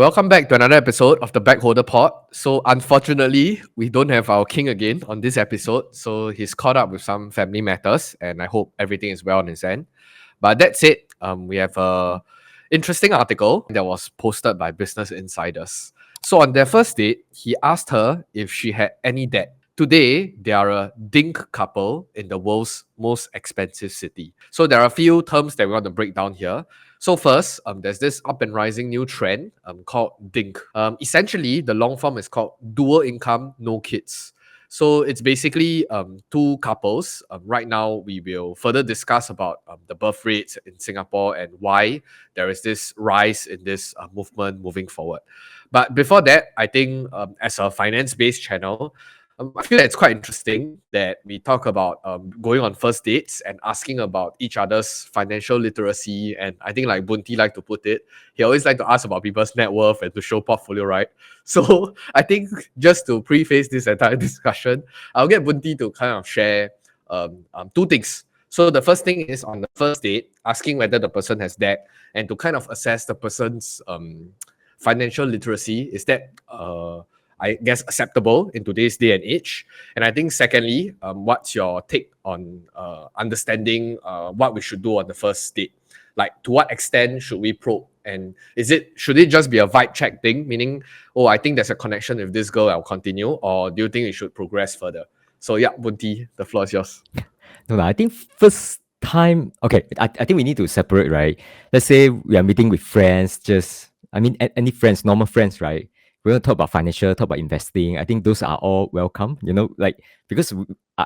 Welcome back to another episode of the Backholder Pod. So, unfortunately, we don't have our king again on this episode. So, he's caught up with some family matters, and I hope everything is well on his end. But that said, we have a interesting article that was posted by Business Insiders. So, on their first date, he asked her if she had any debt. Today, they are a DINK couple in the world's most expensive city. So, there are a few terms that we want to break down here. So first, there's this up and rising new trend called DINK. Essentially, the long form is called dual income, no kids. So it's basically two couples. Right now, we will further discuss about the birth rates in Singapore and why there is this rise in this movement moving forward. But before that, I think as a finance-based channel, I feel that it's quite interesting that we talk about going on first dates and asking about each other's financial literacy. And I think, like Bunti like to put it, he always like to ask about people's net worth and to show portfolio, right? So I think just to preface this entire discussion, I'll get Bunti to kind of share two things. So the first thing is on the first date, asking whether the person has debt and to kind of assess the person's financial literacy. Is that I guess acceptable in today's day and age? And I think secondly, what's your take on understanding what we should do on the first date? Like, to what extent should we probe? And should it just be a vibe check thing, meaning, oh, I think there's a connection with this girl, I'll continue, or do you think we should progress further? So yeah, Bunti, the floor is yours. No, I think first time, okay, I think we need to separate, right? Let's say we are meeting with friends, any friends, normal friends, right? We're going to talk about financial, talk about investing. I think those are all welcome, because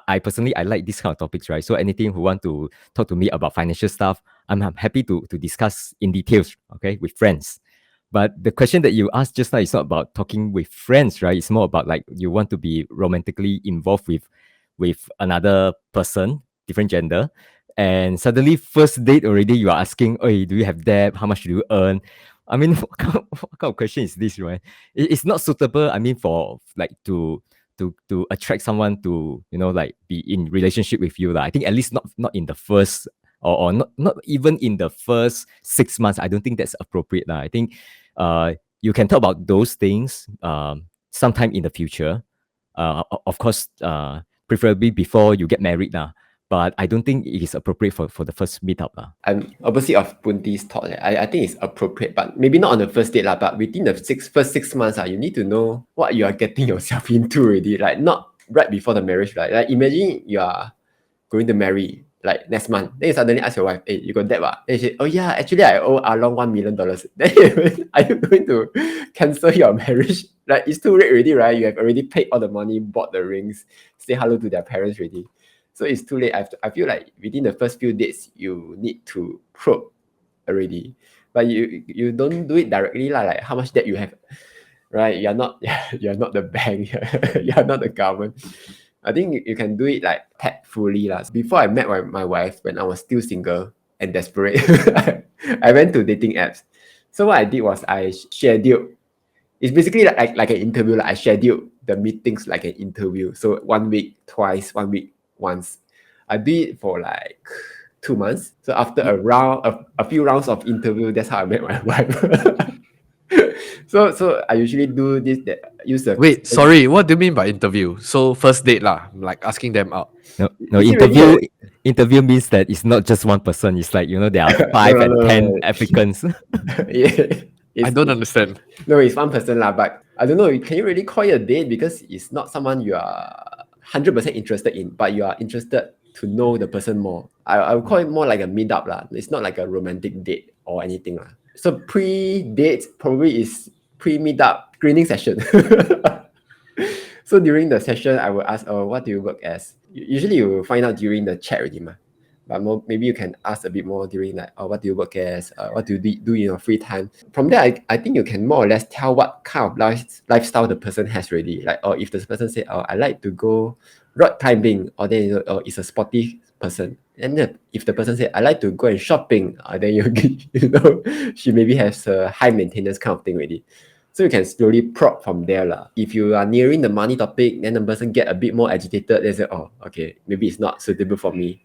I personally, I like these kind of topics, right? So anything who want to talk to me about financial stuff, I'm happy to discuss in details, okay, with friends. But the question that you asked just now is not about talking with friends, right? It's more about like you want to be romantically involved with another person, different gender, and suddenly first date already you are asking, oh, do you have debt? How much do you earn? I mean, what kind of question is this, right? It's not suitable. I mean, for like to attract someone to like be in relationship with you, I think at least not in the first or not even in the first 6 months. I don't think that's appropriate. I think you can talk about those things sometime in the future. Of course, preferably before you get married. But I don't think it is appropriate for the first meetup. I'm opposite of Punti's thought. I think it's appropriate, but maybe not on the first date, but within the first 6 months, you need to know what you are getting yourself into already. Like, not right before the marriage, right? Like, imagine you are going to marry like next month. Then you suddenly ask your wife, hey, you got debt? Then she say, oh yeah, actually I owe Along $1 million. Then are you going to cancel your marriage? Like, it's too late already, right? You have already paid all the money, bought the rings, say hello to their parents already. So it's too late. I feel like within the first few dates, you need to probe already. But you don't do it directly, like how much debt you have, right? You're not the bank, you're not the government. I think you can do it like tactfully. Before I met my wife, when I was still single and desperate, I went to dating apps. So what I did was I scheduled, it's basically like an interview. Like I scheduled the meetings like an interview. So 1 week twice, 1 week once. I did it for like 2 months. So after a few rounds of interview, that's how I met my wife. So I usually do this. Wait, sorry, what do you mean by interview? So first date lah, like asking them out. No, interview means that it's not just one person. It's like, there are 5 and 10 applicants. I don't understand. No, it's one person but I don't know, can you really call it a date? Because it's not someone you are 100% interested in, but you are interested to know the person more. I would call it more like a meetup It's not like a romantic date or anything So pre-date probably is pre-meetup screening session. So during the session, I will ask, oh, what do you work as? Usually you will find out during the chat already, but maybe you can ask a bit more during like, oh, what do you work as? What do you do in your free time? From there, I think you can more or less tell what kind of lifestyle the person has already. Like, or if the person say, oh, I like to go rock climbing, or then it's a sporty person. And then if the person say, I like to go and shopping, then she maybe has a high maintenance kind of thing already. So you can slowly prod from there. If you are nearing the money topic, then the person get a bit more agitated. They say, oh, okay, maybe it's not suitable for me.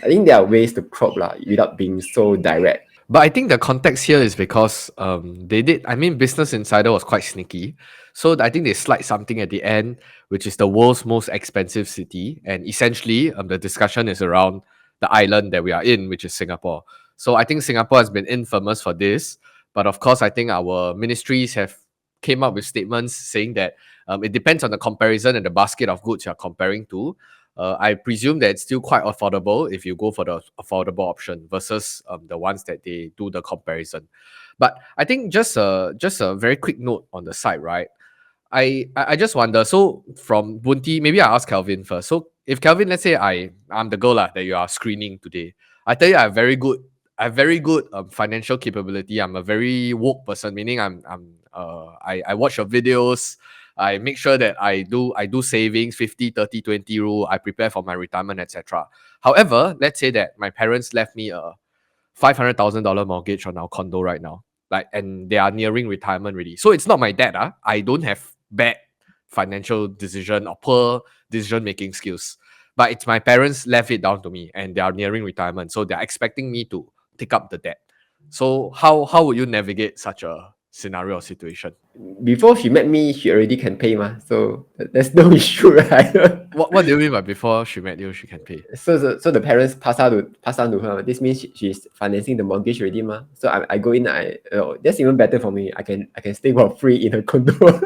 I think there are ways to probe without being so direct. But I think the context here is because they did. I mean, Business Insider was quite sneaky, so I think they slide something at the end, which is the world's most expensive city, and essentially, the discussion is around the island that we are in, which is Singapore. So I think Singapore has been infamous for this, but of course, I think our ministries have came up with statements saying that it depends on the comparison and the basket of goods you're comparing to. I presume that it's still quite affordable if you go for the affordable option versus the ones that they do the comparison. But I think just a very quick note on the side, right? I just wonder. So from Bunti, maybe I ask Kelvin first. So if Kelvin, let's say I'm the girl that you are screening today, I tell you I have very good financial capability. I'm a very woke person, meaning I watch your videos. I make sure that I do savings, 50, 30, 20 rule. I prepare for my retirement, etc. However, let's say that my parents left me a $500,000 mortgage on our condo right now. Like, and they are nearing retirement already. So it's not my dad. I don't have bad financial decision or poor decision making skills. But it's my parents left it down to me and they are nearing retirement. So they're expecting me to take up the debt. So how would you navigate such a scenario or situation? Before she met me, she already can pay ma. So there's no issue, right? What do you mean by before she met you, she can pay? So the parents pass on to her. This means she's financing the mortgage already ma. So I go in, that's even better for me. I can stay for free in a condo.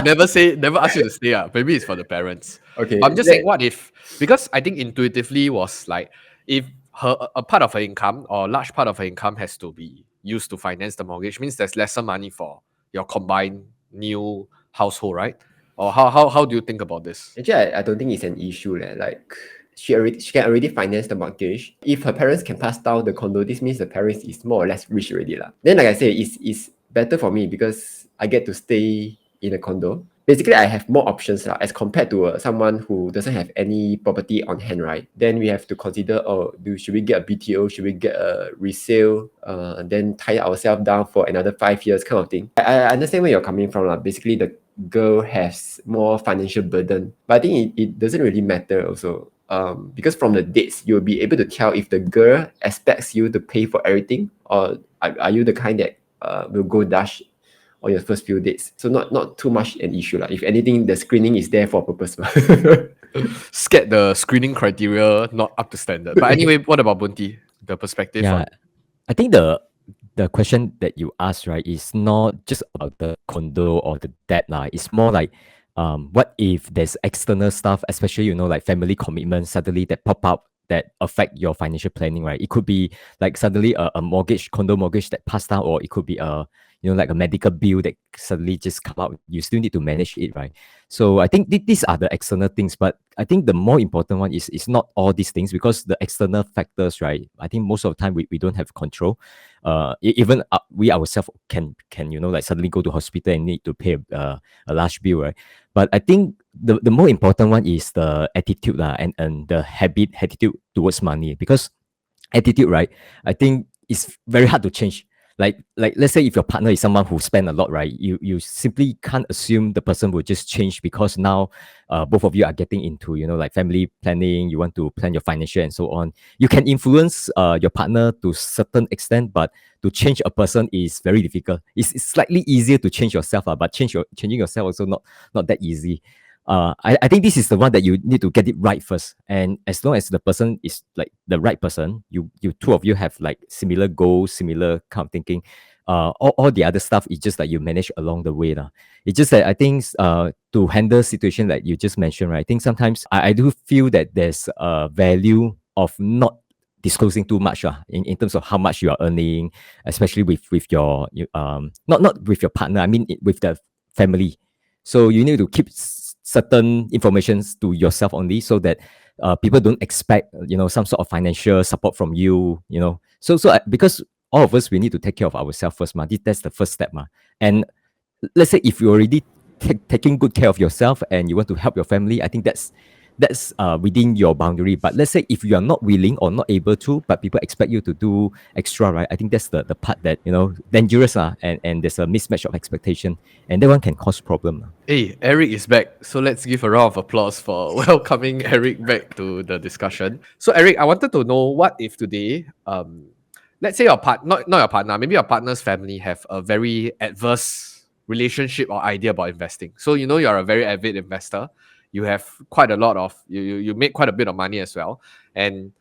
Never ask you to stay. Maybe it's for the parents. Okay. But I'm just saying, what if, because I think intuitively was like, if a part of her income or a large part of her income has to be used to finance the mortgage, means there's lesser money for your combined new household, right? Or how do you think about this? Actually, I don't think it's an issue. Like she can already finance the mortgage. If her parents can pass down the condo, this means the parents is more or less rich already. Then like I say, it's better for me because I get to stay in a condo. Basically, I have more options as compared to someone who doesn't have any property on hand, right? Then we have to consider, should we get a BTO? Should we get a resale? Then tie ourselves down for another 5 years kind of thing. I understand where you're coming from. Basically, the girl has more financial burden, but I think it doesn't really matter also. Because from the dates, you'll be able to tell if the girl expects you to pay for everything, or are you the kind that will go dash on your first few dates. So not too much an issue. If anything, the screening is there for a purpose. Scared the screening criteria not up to standard. But anyway, what about Bunti? The perspective Yeah, on I think the question that you asked, right, is not just about the condo or the debt. It's more like what if there's external stuff, especially, like family commitments suddenly that pop up that affect your financial planning, right? It could be like suddenly a mortgage, condo mortgage that passed out, or it could be like a medical bill that suddenly just come out. You still need to manage it, right? So I think these are the external things, but I think the more important one is not all these things, because the external factors, right? I think most of the time we don't have control. Even we ourselves can like suddenly go to hospital and need to pay a large bill, right? But I think the more important one is the attitude and the attitude towards money, because attitude, right, I think it's very hard to change. Like let's say if your partner is someone who spend a lot, right, you simply can't assume the person will just change because now both of you are getting into like family planning. You want to plan your financial and so on. You can influence your partner to certain extent, but to change a person is very difficult. It's slightly easier to change yourself, but changing yourself also not that easy. I think this is the one that you need to get it right first. And as long as the person is like the right person, you two of you have like similar goals, similar kind of thinking. All the other stuff is just like you manage along the way. It's just that I think to handle situation like you just mentioned, right? I think sometimes I do feel that there's a value of not disclosing too much in terms of how much you are earning, especially with your not with your partner. I mean with the family. So you need to keep certain informations to yourself only, so that people don't expect some sort of financial support from you. Because all of us, we need to take care of ourselves first, that's the first step, and let's say if you already taking good care of yourself and you want to help your family, I think that's within your boundary. But let's say if you are not willing or not able to, but people expect you to do extra, right? I think that's the part that dangerous, and there's a mismatch of expectation, and that one can cause problem. Hey, Eric is back. So let's give a round of applause for welcoming Eric back to the discussion. So Eric, I wanted to know, what if today, let's say your not your partner, maybe your partner's family have a very adverse relationship or idea about investing. So you know you're a very avid investor. You have quite a lot of you make quite a bit of money as well, and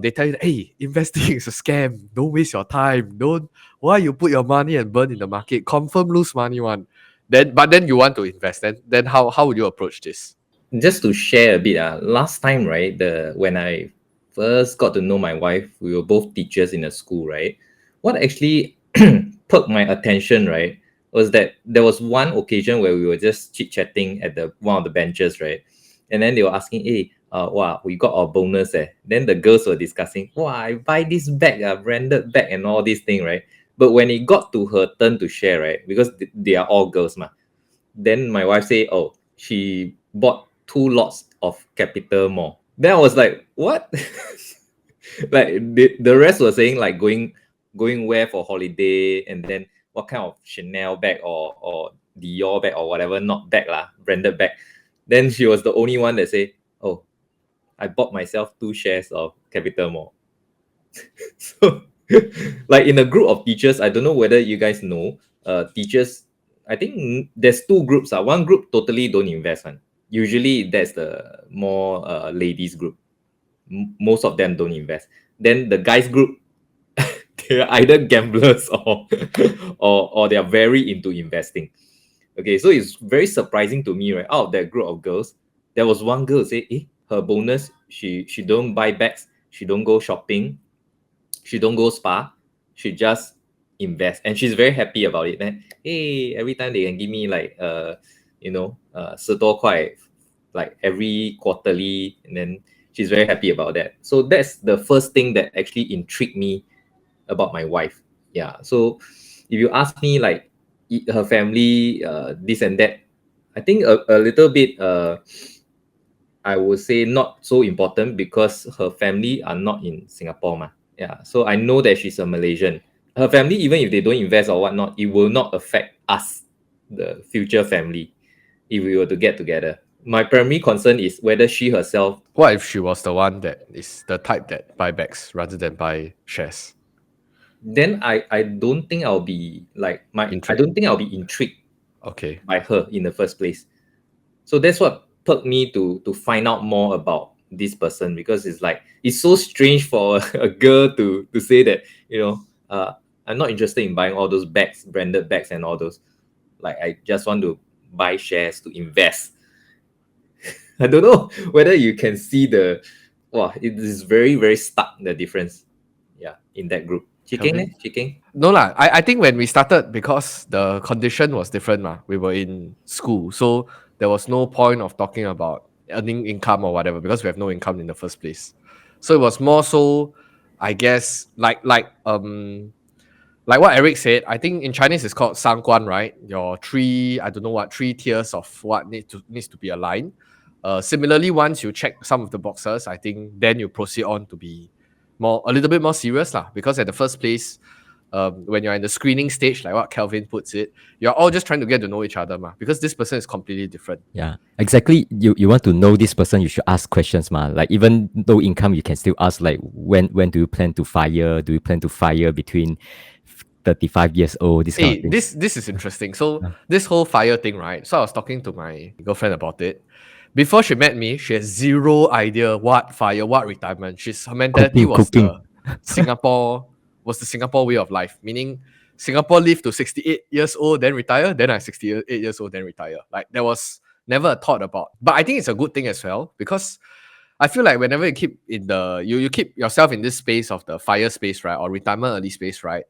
they tell you, hey, investing is a scam. Don't waste your time. Don't why you put your money and burn in the market. Confirm lose money one. Then you want to invest. Then how would you approach this? Just to share a bit, last time, right, when I first got to know my wife, we were both teachers in a school, right? What actually perked my attention, right, was that there was one occasion where we were just chit-chatting at one of the benches, right? And then they were asking, hey, wow, we got our bonus. Then the girls were discussing, wow, I buy this bag, branded bag and all these things, right? But when it got to her turn to share, right, because they are all girls, then my wife say, oh, she bought 2 lots of Capital Mall. Then I was like, what? Like the rest were saying like going where for holiday, and then what kind of Chanel bag or Dior bag or whatever, not bag lah, branded bag. Then she was the only one that say, oh, I bought myself 2 shares of Capital Mall. So like in a group of teachers, I don't know whether you guys know, teachers, I think there's 2 groups. One group totally don't invest. Usually that's the more ladies group. Most of them don't invest. Then the guys group, they're either gamblers or they're very into investing. Okay, so it's very surprising to me, right? Out of that group of girls, there was one girl say, her bonus, she don't buy bags, she don't go shopping, she don't go spa, she just invest, and she's very happy about it. Then every time they can give me like 10多块, like every quarterly, and then she's very happy about that. So that's the first thing that actually intrigued me about my wife. Yeah. So if you ask me like her family, this and that, I think a little bit, I would say not so important, because her family are not in Singapore. Yeah. So I know that she's a Malaysian. Her family, even if they don't invest or whatnot, it will not affect us, the future family, if we were to get together. My primary concern is whether she herself. What if she was the one that is the type that buy bags rather than buy shares? Then I don't think I'll be like I don't think I'll be intrigued Okay. by her in the first place. So that's what perked me to find out more about this person, because it's like it's so strange for a girl to say that, I'm not interested in buying all those bags, branded bags and all those. Like I just want to buy shares to invest. I don't know whether you can see it is very, very stark, the difference. Yeah, in that group. Keng? No lah. I think when we started, because the condition was different, we were in school, so there was no point of talking about earning income or whatever, because we have no income in the first place. So it was more so, I guess, like what Eric said. I think in Chinese it's called 三观, right? Your 3 tiers of what needs to be aligned. Similarly, once you check some of the boxes, I think then you proceed on to be a little bit more serious lah. Because at the first place, when you're in the screening stage, like what Kelvin puts it, you're all just trying to get to know each other, because this person is completely different. Yeah, exactly. You want to know this person, you should ask questions, Like even no income, you can still ask like when do you plan to fire? Do you plan to fire between 35 years old? This kind of thing. This is interesting. So this whole fire thing, right? So I was talking to my girlfriend about it. Before she met me, she has zero idea what fire, what retirement. Her mentality was the Singapore way of life, meaning Singapore live to 68 years old, then retire. Then I'm 68 years old, then retire. Like there was never a thought about. But I think it's a good thing as well, because I feel like whenever you keep in you keep yourself in this space of the fire space, right, or retirement early space, right.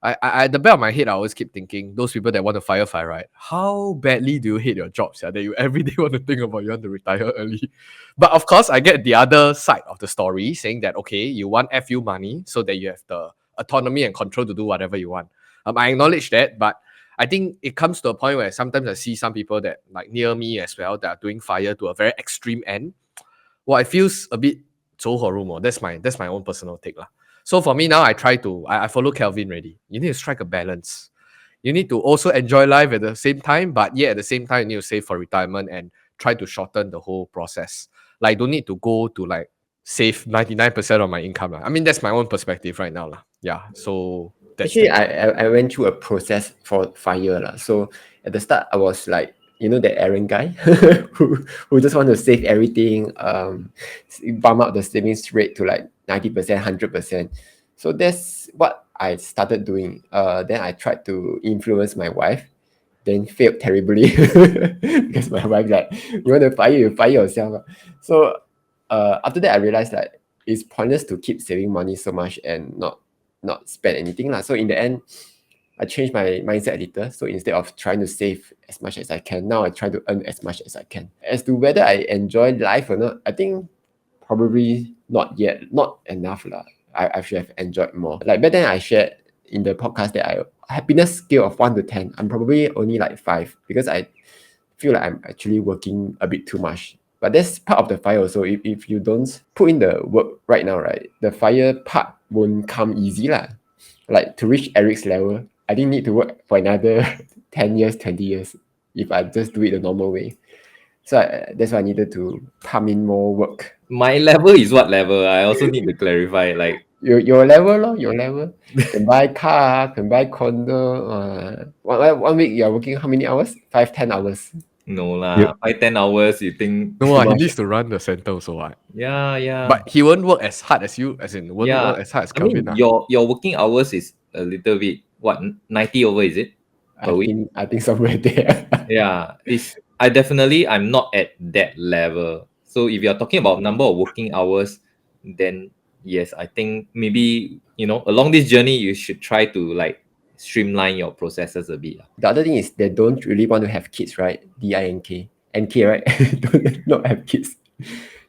I at the back of my head, I always keep thinking, those people that want to fire, right? How badly do you hate your jobs? That you every day want to think about you want to retire early. But of course, I get the other side of the story, saying that okay, you want FU money so that you have the autonomy and control to do whatever you want. I acknowledge that, but I think it comes to a point where sometimes I see some people that like near me as well that are doing fire to a very extreme end. Well, it feels a bit 走火入魔. That's my own personal take lah. So for me now, I follow Kelvin already. You need to strike a balance. You need to also enjoy life at the same time, but at the same time, you need to save for retirement and try to shorten the whole process. Like, don't need to go to like save 99% of my income. I mean, that's my own perspective right now. yeah, so that's Actually, the I went through a process for FIRE lah. So at the start, I was like, you know, that Aaron guy who just want to save everything, bump up the savings rate to like 90%, 100%. So that's what I started doing. Then I tried to influence my wife, then failed terribly because my wife like, you want to fire, you fire yourself. So after that, I realized that it's pointless to keep saving money so much and not spend anything lah. So in the end, I changed my mindset a little. So instead of trying to save as much as I can, now I try to earn as much as I can. As to whether I enjoy life or not, I think probably not yet, not enough lah. I should have enjoyed more. Like back then, I shared in the podcast that I happiness scale of 1 to 10. I'm probably only like 5 because I feel like I'm actually working a bit too much. But that's part of the fire also. If you don't put in the work right now, right, the fire part won't come easy lah. Like to reach Eric's level, I didn't need to work for another 10 years, 20 years if I just do it the normal way. So that's why I needed to pump in more work. My level is what level? I also need to clarify. Like, Your level lor, your level. Can buy car, can buy condo. One week you're working how many hours? 5, 10 hours. no lah, You- 5-10 hours. You think? no, he much. needs to run the center also, what? Yeah. But he won't work as hard as you, as in won't yeah, work as hard as I mean, Kelvin. Ah. your working hours is a little bit what 90 over, is it? Per week? I think somewhere there. Yeah, I'm not at that level. So if you're talking about number of working hours, then yes, I think maybe along this journey you should try to like streamline your processes a bit. The other thing is they don't really want to have kids, right? DINK. NK, right? Don't not have kids.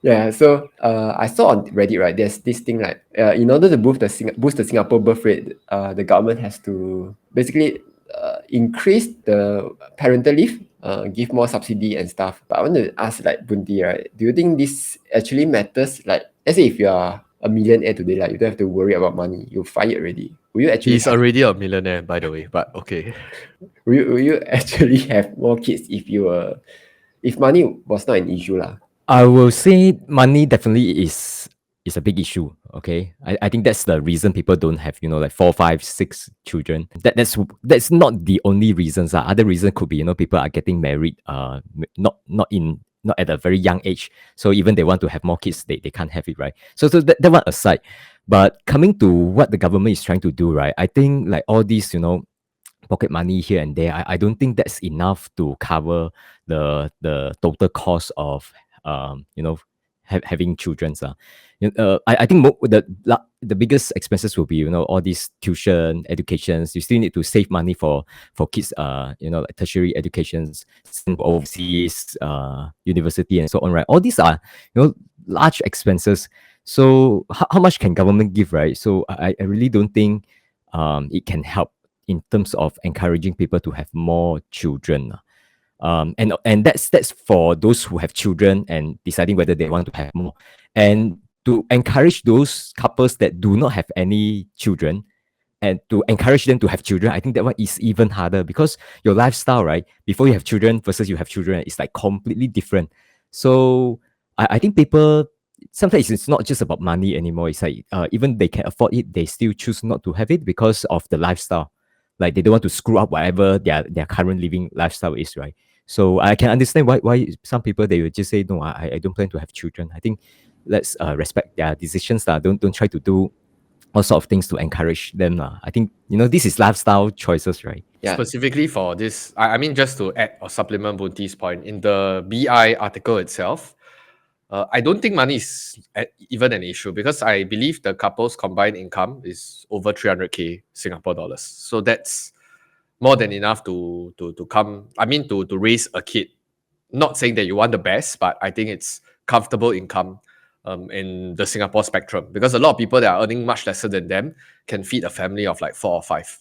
Yeah, so I saw on Reddit, right? There's this thing like in order to boost the Singapore birth rate, the government has to basically increase the parental leave, give more subsidy and stuff. But I want to ask like Bunti, right? Do you think this actually matters? Like, let's say if you are a millionaire today, like you don't have to worry about money, you're fired already. Will you actually He's already a millionaire, by the way, but okay. will you actually have more kids if money was not an issue lah? I will say money definitely is a big issue. Okay, I think that's the reason people don't have like 4, 5, 6 children. That's not the only reasons. Other reason could be people are getting married not at a very young age. So even they want to have more kids, they can't have it, right? So that one aside. But coming to what the government is trying to do, right? I think like all these pocket money here and there, I don't think that's enough to cover the total cost of having children. I think the biggest expenses will be all these tuition educations. You still need to save money for kids like tertiary educations, send overseas university and so on, right? All these are large expenses. So how much can government give, right? So I really don't think it can help in terms of encouraging people to have more children. And that's for those who have children and deciding whether they want to have more. And to encourage those couples that do not have any children and to encourage them to have children, I think that one is even harder because your lifestyle, right? Before you have children versus you have children, it's like completely different. So I think people sometimes it's not just about money anymore. It's like even they can afford it, they still choose not to have it because of the lifestyle. Like they don't want to screw up whatever their current living lifestyle is, right? So I can understand why some people they would just say no, I don't plan to have children. I think let's respect their decisions. Don't try to do all sort of things to encourage them. I think this is lifestyle choices, right? Yeah. Specifically for this, I mean, just to add or supplement Bunti's point, in the BI article itself, I don't think money is even an issue because I believe the couple's combined income is over 300k Singapore dollars. So that's more than enough to come. I mean, to raise a kid. Not saying that you want the best, but I think it's comfortable income in the Singapore spectrum because a lot of people that are earning much lesser than them can feed a family of like 4 or 5.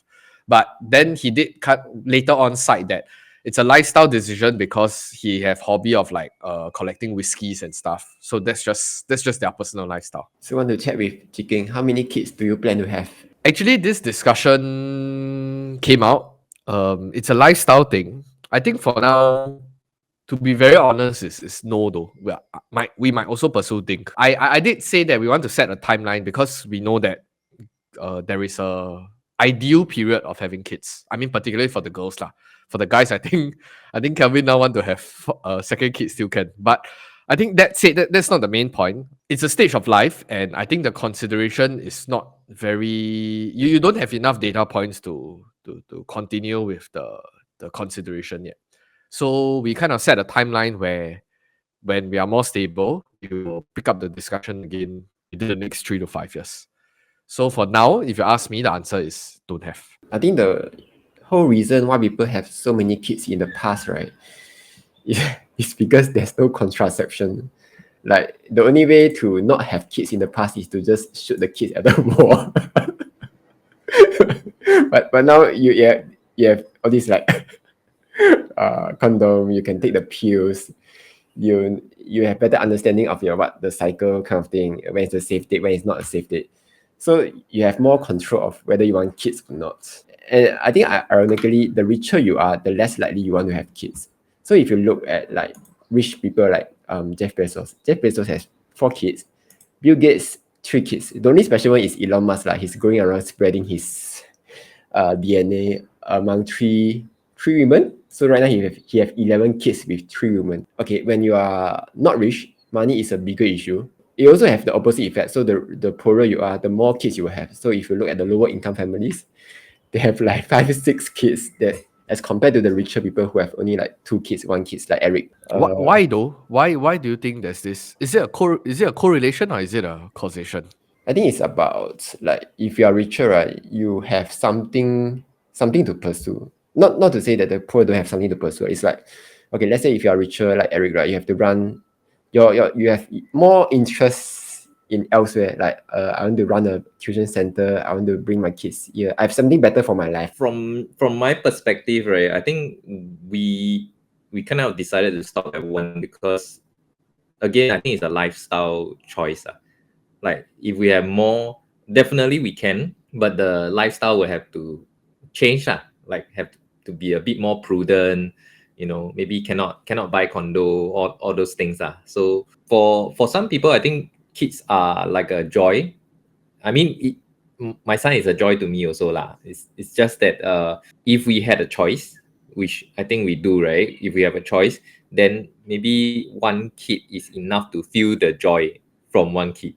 But then he did later on cite that it's a lifestyle decision because he have hobby of like collecting whiskeys and stuff. So that's just their personal lifestyle. So I want to chat with Keng. How many kids do you plan to have? Actually, this discussion came out. It's a lifestyle thing. I think for now, to be very honest, is no though. We might also pursue DINK. I did say that we want to set a timeline because we know that there is a ideal period of having kids. I mean, particularly for the girls lah. For the guys, I think Kelvin now want to have a second kid still can. But I think that's not the main point. It's a stage of life, and I think the consideration is not very. You don't have enough data points to continue with the consideration yet. So we kind of set a timeline where when we are more stable, we will pick up the discussion again within the next 3 to 5 years. So for now, if you ask me, the answer is don't have. I think the whole reason why people have so many kids in the past, right, is because there's no contraception. Like the only way to not have kids in the past is to just shoot the kids at the wall. but now you have all these like condom. You can take the pills. You have better understanding of what the cycle kind of thing. When it's a safe date, when it's not a safe date. So you have more control of whether you want kids or not. And I think ironically, the richer you are, the less likely you want to have kids. So if you look at like rich people like Jeff Bezos has 4 kids. Bill Gates 3 kids. The only special one is Elon Musk. He's going around spreading his DNA among three women. So right now he have 11 kids with 3 women. Okay, when you are not rich, money is a bigger issue. It also have the opposite effect. So the poorer you are, the more kids you will have. So if you look at the lower income families, they have like 5 or 6 kids, that as compared to the richer people who have only like 2 kids, 1 kid, like Eric. Why though? Why do you think there's this? Is it a correlation or is it a causation? I think it's about like if you are richer, right, you have something to pursue. Not to say that the poor don't have something to pursue. It's like, okay, let's say if you are richer like Eric, right, you have to run you have more interest in elsewhere. Like I want to run a tuition center. I want to bring my kids here. I have something better for my life. From my perspective, right, I think we kind of decided to stop at 1 because, again, I think it's a lifestyle choice. Like if we have more, definitely we can, but the lifestyle will have to change. Like have to be a bit more prudent. Maybe cannot buy condo, all those things. So for some people, I think kids are like a joy. I mean, my son is a joy to me also lah. It's just that if we had a choice, which I think we do, right? If we have a choice, then maybe 1 kid is enough to feel the joy from 1 kid.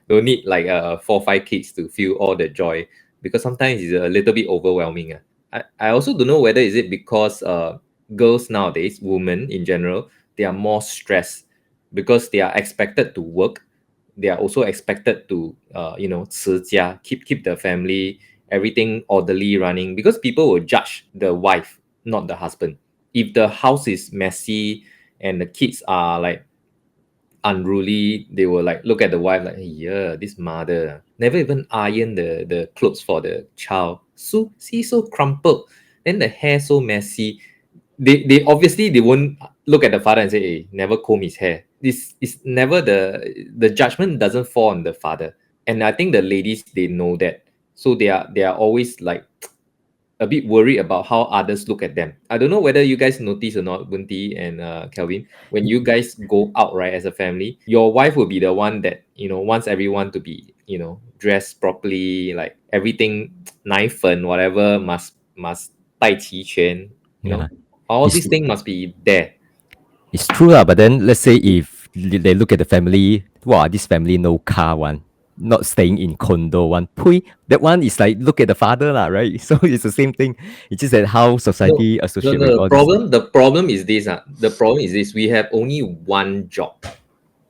Don't need like 4 or 5 kids to feel all the joy, because sometimes it's a little bit overwhelming. I also don't know whether is it because girls nowadays, women in general, they are more stressed because they are expected to work. They are also expected to 持家, keep the family, everything orderly running, because people will judge the wife, not the husband. If the house is messy and the kids are like unruly, they will like look at the wife like, yeah, this mother never even iron the clothes for the child. So crumpled, then the hair so messy. They obviously they won't look at the father and say, hey, never comb his hair. This is never the judgment doesn't fall on the father. And I think the ladies, they know that, so they are always like a bit worried about how others look at them. I don't know whether you guys notice or not, Bunti and Kelvin, when you guys go out, right, as a family, your wife will be the one that wants everyone to be dressed properly, like everything 奶粉 whatever must 带齐全, Yeah. all these things must be there. It's true lah, but then let's say if they look at the family, wow, this family no car one, not staying in condo one. Pui, that one is like look at the father lah, right? So it's the same thing. It's just that how society associate with all this. The problem is this. The problem is this. We have only one job.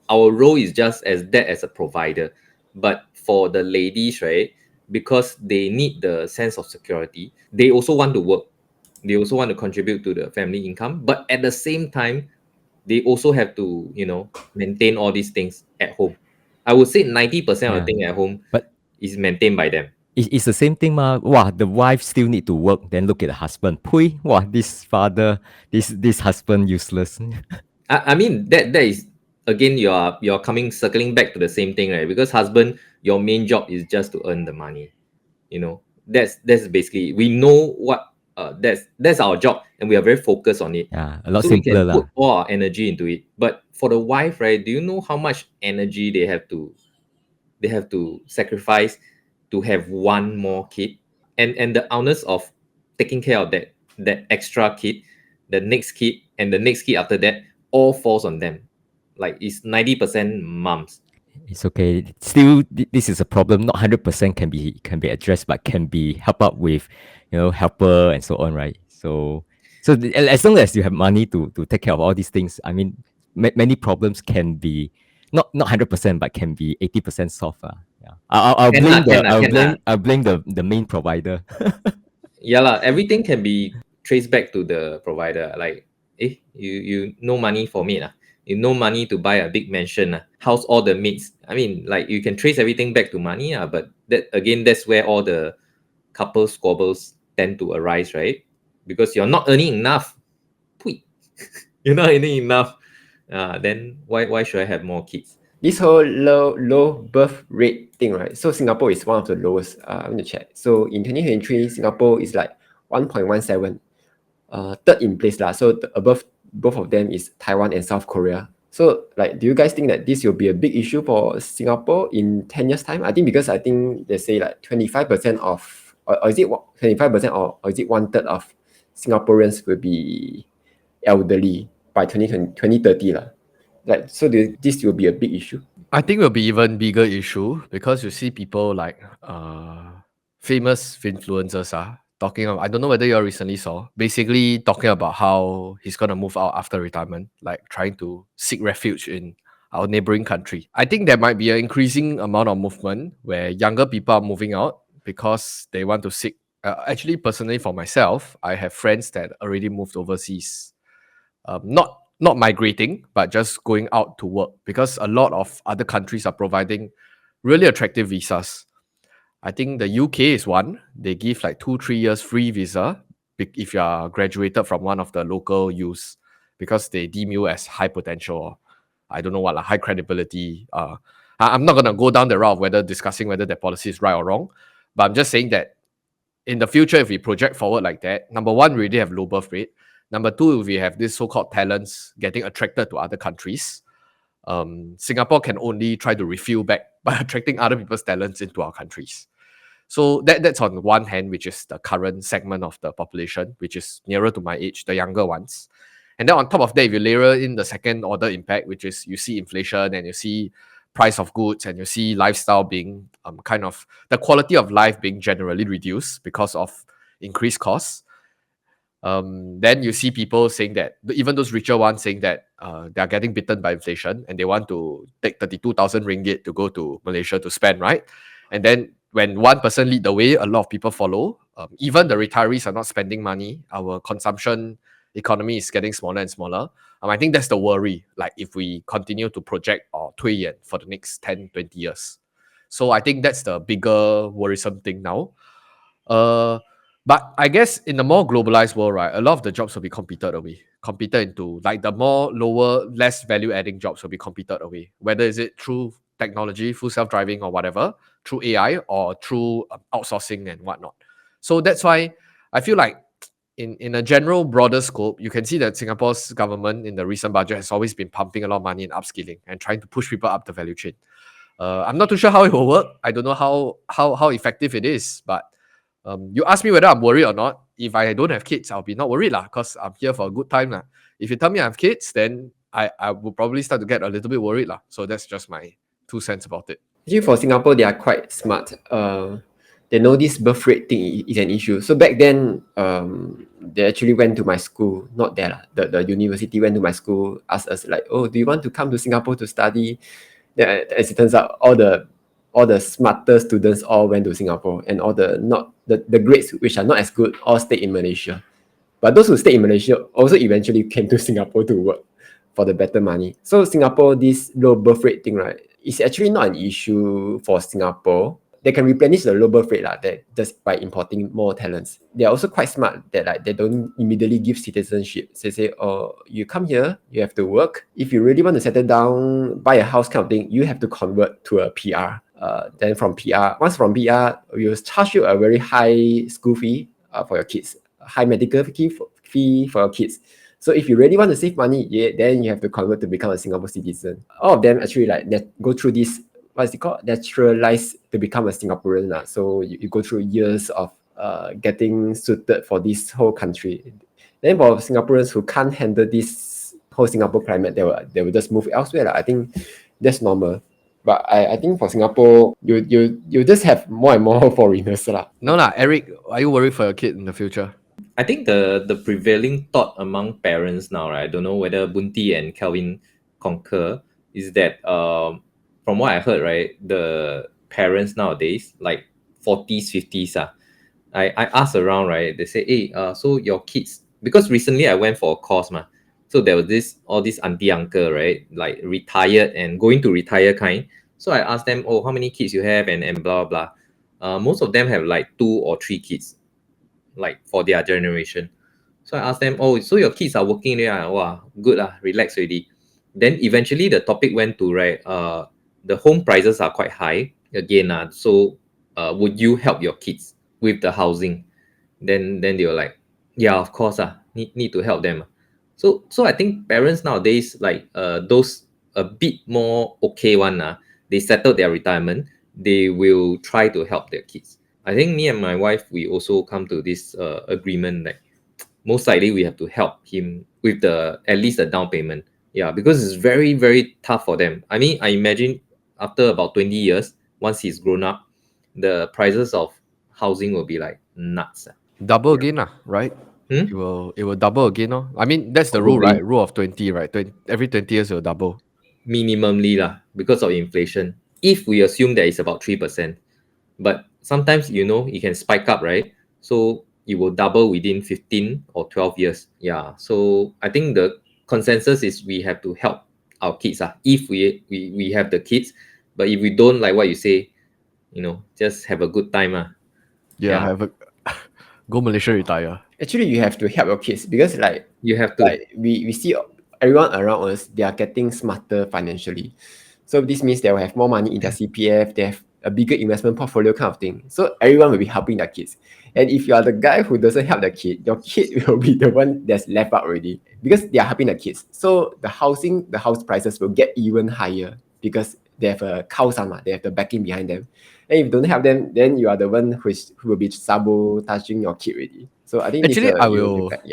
Our role is just as that as a provider. But for the ladies, right, because they need the sense of security, they also want to work. They also want to contribute to the family income. But at the same time, they also have to, maintain all these things at home. I would say 90% of the thing at home is maintained by them. It's the same thing, ma. Wow, the wife still need to work. Then look at the husband. Pui, wow, this father, this husband useless. I mean that is, again, you're circling back to the same thing, right? Because husband, your main job is just to earn the money. That's basically, we know what that's our job, and we are very focused on it. Yeah, a lot so simpler. We can put all our energy into it. But for the wife, right, do you know how much energy they have to sacrifice to have one more kid, and the onus of taking care of that extra kid, the next kid, and the next kid after that, all falls on them. Like it's 90% moms. It's okay. Still, this is a problem. Not 100% can be addressed, but can be helped out with, helper and so on, right? So as long as you have money to take care of all these things, I mean, many problems can be not 100%, but can be 80% solved. Yeah. I'll Can lah, blame can the lah, can lah. I'll blame the main provider. Yeah lah, everything can be traced back to the provider. Like, you no money for me lah. You no money to buy a big mansion lah. How's all the maids? I mean, like you can trace everything back to money lah. But that's where all the couple squabbles tend to arise, right? Because you're not earning enough. Pui. You're not earning enough. Then why should I have more kids? This whole low birth rate thing, right? So Singapore is one of the lowest. I'm going to check. So in 2023, Singapore is like 1.17, third in place lah. So above both of them is Taiwan and South Korea. So like, do you guys think that this will be a big issue for Singapore in 10 years time? I think because I think they say like 25% of, or is it 25% or is it 1/3 of Singaporeans will be elderly by 2030 lah. Like, so this will be a big issue. I think it will be even bigger issue because you see people like famous influencers talking about, I don't know whether you all recently saw, basically talking about how he's gonna move out after retirement, like trying to seek refuge in our neighboring country. I think there might be an increasing amount of movement where younger people are moving out because they want to seek. Actually, personally, for myself, I have friends that already moved overseas. Not migrating, but just going out to work because a lot of other countries are providing really attractive visas. I think the UK is one. They give like 2-3 years free visa if you are graduated from one of the local U's because they deem you as high potential or I don't know what, high credibility. I'm not gonna go down the route of discussing whether their policy is right or wrong, but I'm just saying that in the future, if we project forward like that, number one, we already have low birth rate. Number two, if we have this so-called talents getting attracted to other countries, Singapore can only try to refuel back by attracting other people's talents into our countries. So that's on one hand, which is the current segment of the population, which is nearer to my age, the younger ones. And then on top of that, if you layer in the second order impact, which is you see inflation and you see price of goods and you see lifestyle being kind of the quality of life being generally reduced because of increased costs. Then you see people saying that, even those richer ones saying that they are getting bitten by inflation and they want to take 32,000 ringgit to go to Malaysia to spend, right? And then when one person lead the way, a lot of people follow. Even the retirees are not spending money. Our consumption economy is getting smaller and smaller. I think that's the worry, like if we continue to project or 推演 for the next 10, 20 years. So I think that's the bigger worrisome thing now. But I guess in the more globalized world, right, a lot of the jobs will be competed into, like the more lower, less value-adding jobs will be competed away. Whether is it through technology, full self-driving or whatever, through AI or through outsourcing and whatnot. So that's why I feel like in a general broader scope, you can see that Singapore's government in the recent budget has always been pumping a lot of money in upskilling and trying to push people up the value chain. I'm not too sure how it will work. I don't know how effective it is, but you ask me whether I'm worried or not. If I don't have kids, I'll be not worried because I'm here for a good time. If you tell me I have kids, then I will probably start to get a little bit worried. So that's just my 2 cents about it. Actually, for Singapore, they are quite smart. They know this birth rate thing is an issue. So back then, they actually went to my school, not there. The university went to my school, asked us like, oh, do you want to come to Singapore to study? Then, as it turns out, all the smarter students all went to Singapore, and all the grades which are not as good all stayed in Malaysia. But those who stayed in Malaysia also eventually came to Singapore to work for the better money. So Singapore, this low birth rate thing, right, is actually not an issue for Singapore. They can replenish the low birth rate just by importing more talents. They are also quite smart that they don't immediately give citizenship. They say, oh, you come here, you have to work. If you really want to settle down, buy a house kind of thing, you have to convert to a PR. Then from PR, we will charge you a very high school fee for your kids, a high medical fee for your kids. So if you really want to save money, then you have to convert to become a Singapore citizen. All of them actually go through this what's it called, naturalized to become a Singaporean. So you go through years of getting suited for this whole country. Then for Singaporeans who can't handle this whole Singapore climate, they will just move elsewhere. I think that's normal. But I think for Singapore, you just have more and more foreigners. No lah, Eric, are you worried for your kid in the future? I think the prevailing thought among parents now, right? I don't know whether Bunti and Kelvin concur, is that from what I heard, right, the parents nowadays, like 40s, 50s, I asked around, right? They say, hey, so your kids, because recently I went for a course, so there was all this auntie uncle, right? Like retired and going to retire kind. So I asked them, oh, how many kids you have and blah, blah, blah. Most of them have like 2 or 3 kids, like for their generation. So I asked them, oh, so your kids are working there? Wow, good relax already. Then eventually the topic went to, right, the home prices are quite high again. So would you help your kids with the housing? Then they were like, yeah, of course, need to help them. So I think parents nowadays, like those a bit more okay one, they settled their retirement, they will try to help their kids. I think me and my wife, we also come to this agreement that most likely we have to help him with the at least the down payment. Yeah, because it's very, very tough for them. I mean, I imagine after about 20 years, once he's grown up, the prices of housing will be like nuts. Double again, right? Hmm? It will double again. I mean, that's the rule, Probably. right? Rule of 20, right? Every 20 years it will double. Minimally because of inflation. If we assume that it's about 3%, but sometimes it can spike up, right? So it will double within 15 or 12 years. Yeah. So I think the consensus is we have to help our kids if we have the kids. But if we don't, like what you say, just have a good time. Yeah, Yeah. have a go Malaysia retire. Actually, you have to help your kids because You have to. we see everyone around us, they are getting smarter financially. So this means they will have more money in their CPF, they have a bigger investment portfolio kind of thing. So everyone will be helping their kids. And if you are the guy who doesn't help the kid, your kid will be the one that's left out already because they are helping the kids. So the house prices will get even higher because they have a they have the backing behind them. And if you don't have them, then you are the one who will be sabotaging your kid already. So I think Actually, it will impact,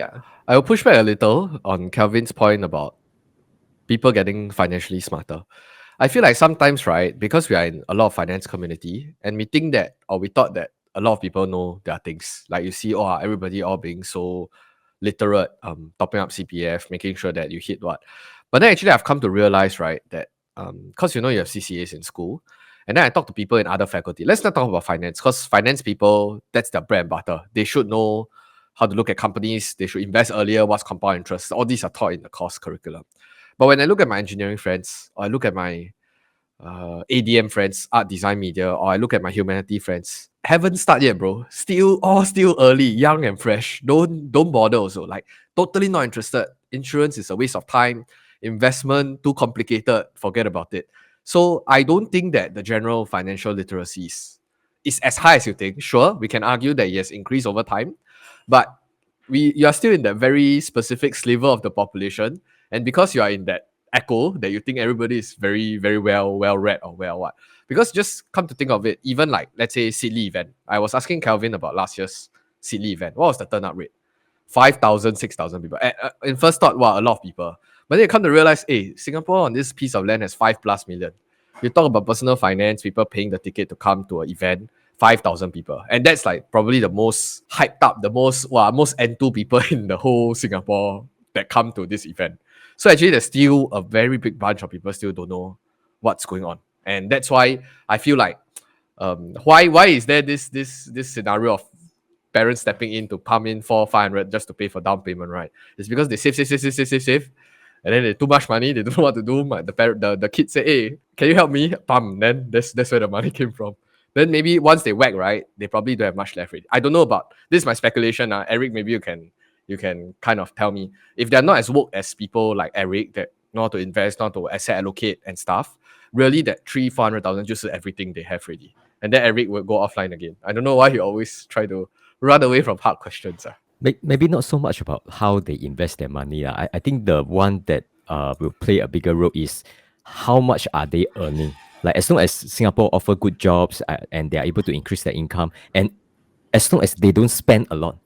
I will push back a little on Calvin's point about people getting financially smarter. I feel like sometimes, right, because we are in a lot of finance community and we think that, or we thought that a lot of people know their things. Like you see, everybody all being so literate, topping up CPF, making sure that you hit what. But then actually I've come to realize, right, that because you have CCAs in school, and then I talk to people in other faculty. Let's not talk about finance, because finance people, that's their bread and butter. They should know how to look at companies, they should invest earlier, what's compound interest. All these are taught in the course curriculum. But when I look at my engineering friends, or I look at my ADM friends, art design media, or I look at my humanity friends, haven't started yet, bro. Still early, young and fresh. Don't bother also. Like totally not interested. Insurance is a waste of time. Investment too complicated. Forget about it. So I don't think that the general financial literacy is as high as you think. Sure, we can argue that it has increased over time, but you are still in that very specific sliver of the population, and because you are in that echo that you think everybody is very, very well read or well what. Because just come to think of it, even like let's say Seedly event. I was asking Calvin about last year's Seedly event. What was the turn up rate? 5,000, 6,000 people. In first thought, wow, a lot of people. But then you come to realize, hey, Singapore on this piece of land has 5+ million. You talk about personal finance, people paying the ticket to come to an event, 5,000 people. And that's like probably the most hyped up, the most N2 people in the whole Singapore that come to this event. So actually there's still a very big bunch of people still don't know what's going on. And that's why I feel like why is there this scenario of parents stepping in to pump in 400-500 just to pay for down payment, right? It's because they save, and then they too much money, they don't know what to do. The kid say, hey, can you help me? Pump. Then that's where the money came from. Then maybe once they whack, right, they probably don't have much left already. I don't know about this is my speculation. Eric, maybe you can kind of tell me if they're not as woke as people like Eric that know how to invest, know how to asset allocate and stuff. Really, that 300,000-400,000 just everything they have already, and then Eric will go offline again. I don't know why he always try to run away from hard questions. Maybe not so much about how they invest their money. I think the one that will play a bigger role is how much are they earning. Like as long as Singapore offer good jobs and they are able to increase their income, and as long as they don't spend a lot,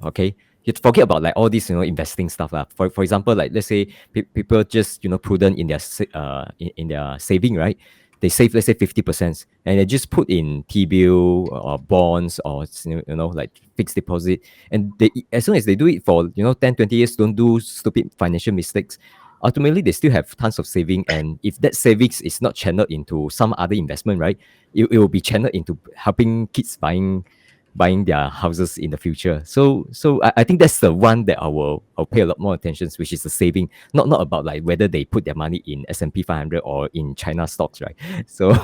okay, you forget about like all this investing stuff lah. For example, like let's say people just prudent in their in their saving, right? They save, let's say 50%, and they just put in T-bill or bonds or like fixed deposit, and they, as long as they do it for 10-20 years, don't do stupid financial mistakes, ultimately they still have tons of saving. And if that savings is not channeled into some other investment, right, it will be channeled into helping kids buying their houses in the future. So I think that's the one that I'll pay a lot more attention, which is the saving, not about like whether they put their money in S&P 500 or in China stocks, right? So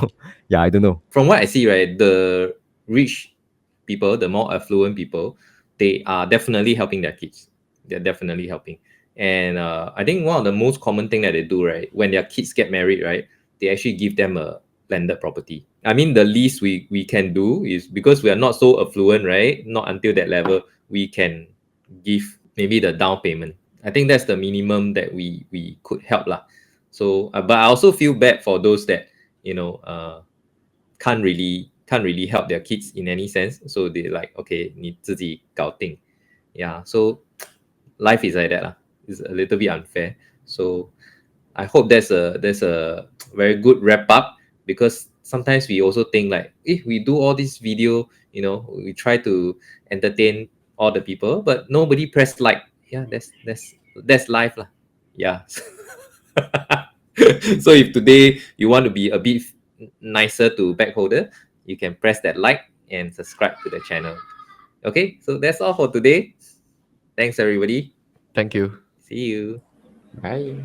yeah, I don't know. From what I see, right, the rich people, the more affluent people, they are definitely helping their kids. They're definitely helping. And I think one of the most common thing that they do, right, when their kids get married, right, they actually give them a landed property. I mean, the least we can do is, because we are not so affluent, right, not until that level, we can give maybe the down payment. I think that's the minimum that we could help lah. So, but I also feel bad for those that can't really help their kids in any sense. So they like, okay, 你自己搞定. Yeah. So life is like that lah. It's a little bit unfair. So I hope that's a very good wrap up, because sometimes we also think like, if we do all this video, we try to entertain all the people, but nobody press like. Yeah, that's life lah. Yeah. So if today you want to be a bit nicer to backholder, you can press that like and subscribe to the channel. Okay, so that's all for today. Thanks everybody. Thank you. See you. Bye.